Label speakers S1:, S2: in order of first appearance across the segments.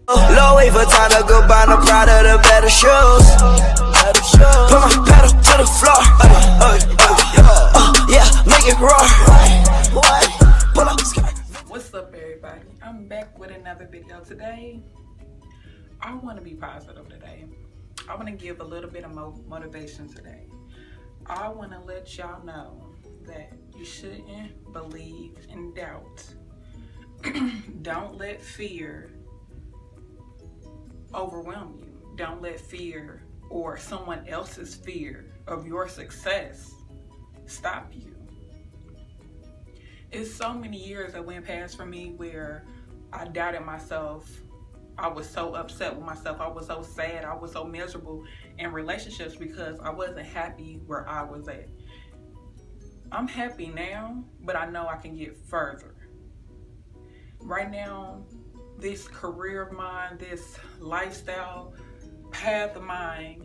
S1: Low wait for time to go buy, no proud of the better shoes. Put my pedal to the floor. Yeah, make it roar.
S2: What's up, everybody? I'm back with another video. Today, I want to be positive today. I want to give a little bit of motivation today. I want to let y'all know that you shouldn't believe in doubt. Don't let fear overwhelm you. Don't let fear or someone else's fear of your success stop you. It's so many years that went past for me where I doubted myself. I was so upset with myself. I was so sad. I was so miserable in relationships because I wasn't happy where I was at. I'm happy now, but I know I can get further. Right now, this career of mine, this lifestyle path of mine,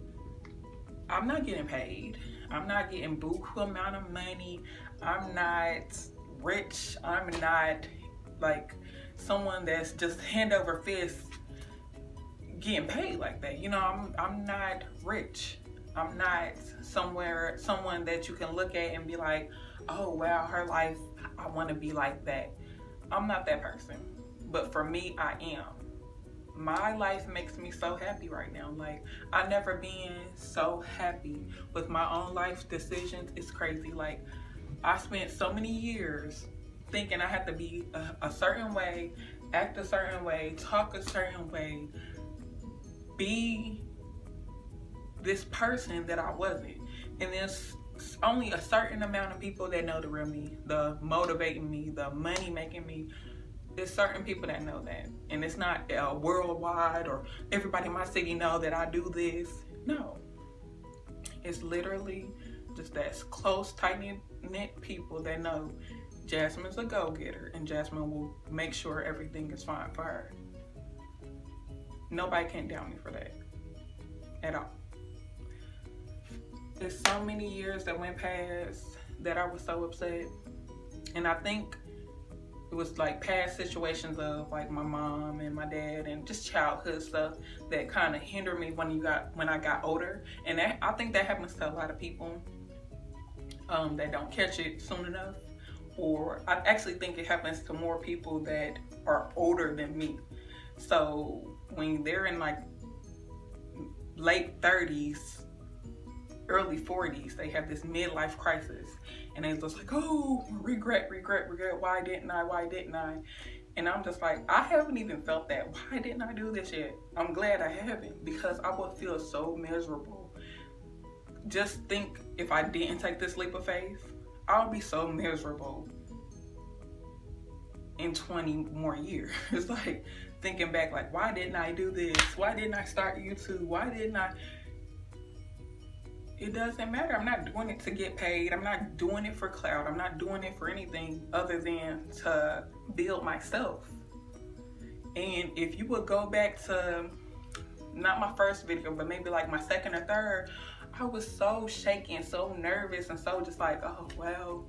S2: I'm not getting paid. I'm not getting buku amount of money. I'm not rich. I'm not like someone that's just hand over fist getting paid like that. You know, I'm not rich. I'm not someone that you can look at and be like, oh wow, her life, I want to be like that. I'm not that person. But for me, I am. My life makes me so happy right now. Like, I never been so happy with my own life decisions. It's crazy. Like, I spent so many years thinking I had to be a certain way, act a certain way, talk a certain way, be this person that I wasn't. And there's only a certain amount of people that know the real me, the motivating me, the money making me. There's certain people that know that. And it's not worldwide or everybody in my city know that I do this. No. It's literally just that close, tight-knit people that know Jasmine's a go-getter and Jasmine will make sure everything is fine for her. Nobody can doubt me for that at all. There's so many years that went past that I was so upset. And I think it was like past situations of like my mom and my dad and just childhood stuff that kind of hindered me when I got older. And I think that happens to a lot of people that don't catch it soon enough. Or I actually think it happens to more people that are older than me. So when they're in like late 30s, early 40s, they have this midlife crisis and they're just like, oh, regret, why didn't I? And I'm just like, I haven't even felt that. Why didn't I do this yet? I'm glad I haven't, because I would feel so miserable. Just think, if I didn't take this leap of faith, I'll be so miserable in 20 more years. It's like thinking back, like, why didn't I do this? Why didn't I start YouTube? Why didn't I? It doesn't matter. I'm not doing it to get paid. I'm not doing it for clout. I'm not doing it for anything other than to build myself. And if you would go back to, not my first video, but maybe like my second or third, I was so shaky and so nervous and so just like, oh, well,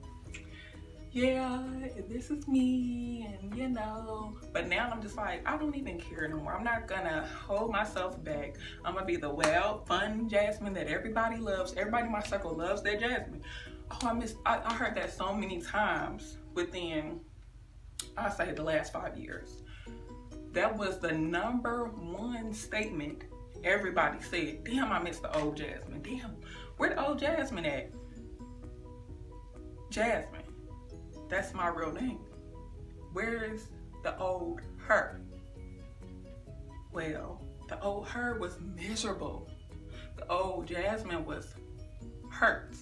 S2: yeah, this is me, and you know. But now I'm just like, I don't even care anymore. I'm not gonna hold myself back. I'm gonna be the wild, fun Jasmine that everybody loves. Everybody in my circle loves their Jasmine. Oh, I heard that so many times within, I'll say, the last 5 years. That was the #1 statement everybody said. Damn, I miss the old Jasmine. Damn, where the old Jasmine at? Jasmine. That's my real name. Where's the old her? Well, the old her was miserable. The old Jasmine was hurt.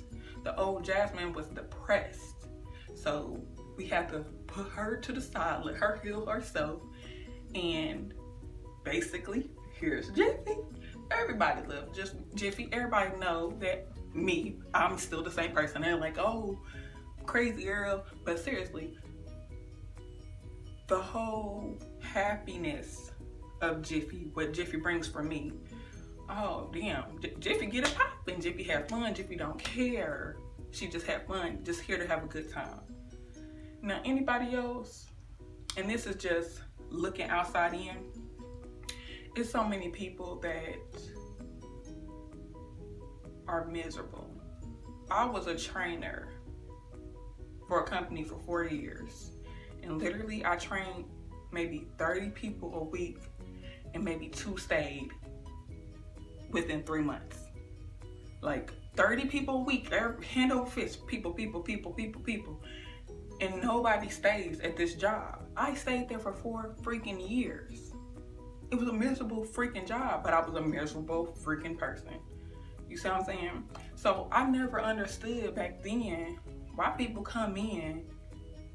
S2: The old Jasmine was depressed. So we had to put her to the side, let her heal herself. And basically, here's Jiffy. Everybody loves just Jiffy. Everybody know that me, I'm still the same person. They're like, oh, crazy girl. But seriously, the whole happiness of Jiffy, what Jiffy brings for me, oh damn, Jiffy get it poppin'. Jiffy have fun. Jiffy don't care. She just have fun, just here to have a good time. Now anybody else, and this is just looking outside in, It's so many people that are miserable. I was a trainer for a company for 4 years, and literally I trained maybe 30 people a week, and maybe 2 stayed within 3 months. Like 30 people a week, hand over fist, people, and nobody stays at this job. I stayed there for 4 freaking years. It was a miserable freaking job, but I was a miserable freaking person. You see what I'm saying? So I never understood back then why people come in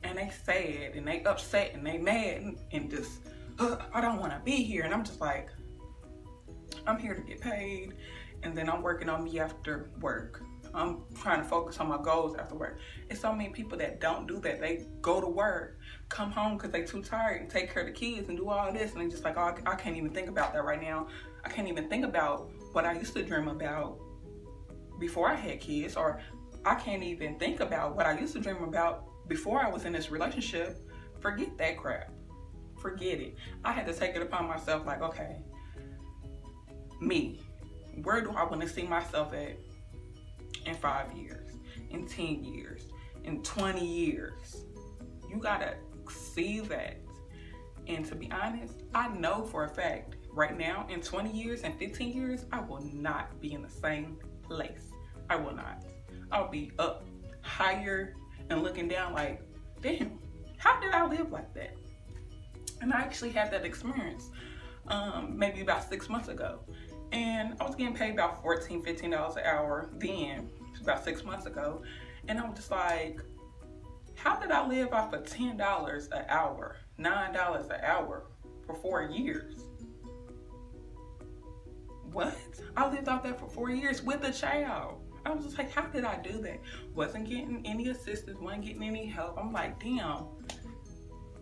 S2: and they sad and they upset and they mad and just, I don't want to be here. And I'm just like, I'm here to get paid, and then I'm working on me after work. I'm trying to focus on my goals after work. It's so many people that don't do that. They go to work, come home because they too tired and take care of the kids and do all this, and they just like, oh, I can't even think about that right now. I can't even think about what I used to dream about before I had kids, or I can't even think about what I used to dream about before I was in this relationship. Forget that crap. Forget it. I had to take it upon myself, like, okay, me, where do I want to see myself at in 5 years, in 10 years, in 20 years? You gotta see that. And to be honest, I know for a fact right now, in 20 years and 15 years, I will not be in the same place. I will not. I'll be up higher and looking down like, damn, how did I live like that? And I actually had that experience maybe about 6 months ago. And I was getting paid about $14, $15 an hour then, about 6 months ago. And I was just like, how did I live off of $10 an hour, $9 an hour for 4 years? What? I lived off that for 4 years with a child. I was just like, how did I do that? Wasn't getting any assistance, wasn't getting any help. I'm like, damn,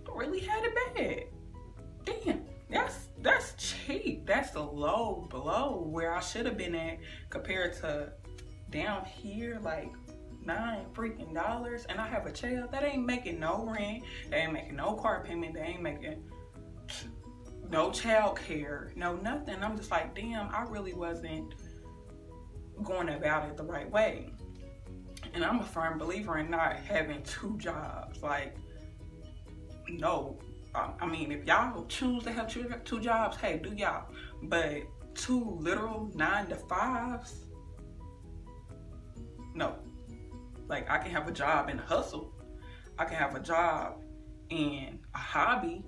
S2: I really had it bad. Damn. That's cheap. That's the low below where I should have been at compared to down here, like $9 freaking, and I have a child that ain't making no rent, they ain't making no car payment, they ain't making no child care, no nothing. I'm just like, damn, I really wasn't going about it the right way. And I'm a firm believer in not having 2 jobs. Like, no. I mean, if y'all choose to have 2 jobs, hey, do y'all. But 2 literal 9-to-5s, no. Like, I can have a job and hustle. I can have a job and a hobby.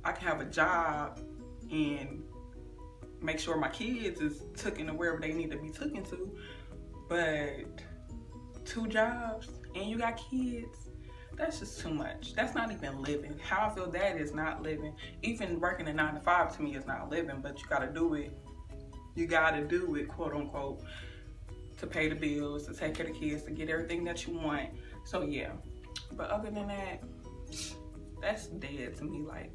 S2: I can have a job and make sure my kids is taken to wherever they need to be taken to. But 2 jobs and you got kids, that's just too much. That's not even living. How I feel that is not living. Even working a 9-to-5 to me is not living, but you gotta do it. You gotta do it, quote unquote, to pay the bills, to take care of the kids, to get everything that you want. So yeah, but other than that, that's dead to me. Like,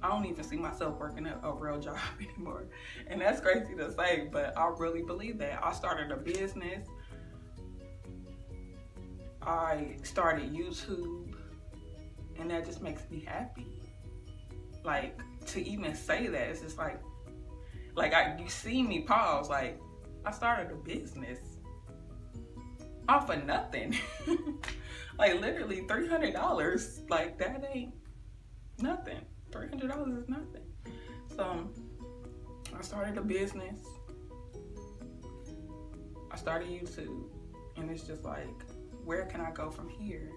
S2: I don't even see myself working a real job anymore. And that's crazy to say, but I really believe that. I started a business. I started YouTube, and that just makes me happy. Like, to even say that, it's just like you see me pause, like, I started a business off of nothing. Like, literally $300, like, that ain't nothing. $300 is nothing. So, I started a business. I started YouTube, and it's just like, where can I go from here?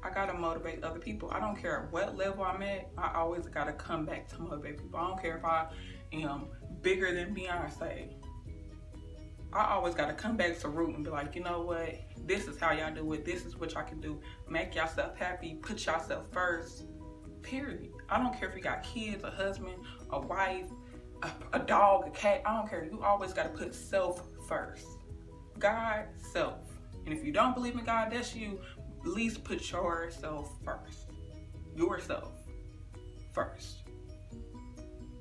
S2: I gotta motivate other people. I don't care what level I'm at, I always gotta come back to motivate people. I don't care if I am bigger than Beyonce. I always gotta come back to root and be like, you know what? This is how y'all do it. This is what y'all can do. Make yourself happy. Put yourself first. Period. I don't care if you got kids, a husband, a wife, a dog, a cat. I don't care. You always gotta put self first. God, self. And if you don't believe in God, that's you. At least put yourself first. Yourself first.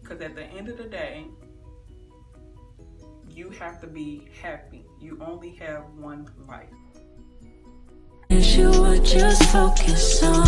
S2: Because at the end of the day, you have to be happy. You only have one life.
S3: If you would just focus on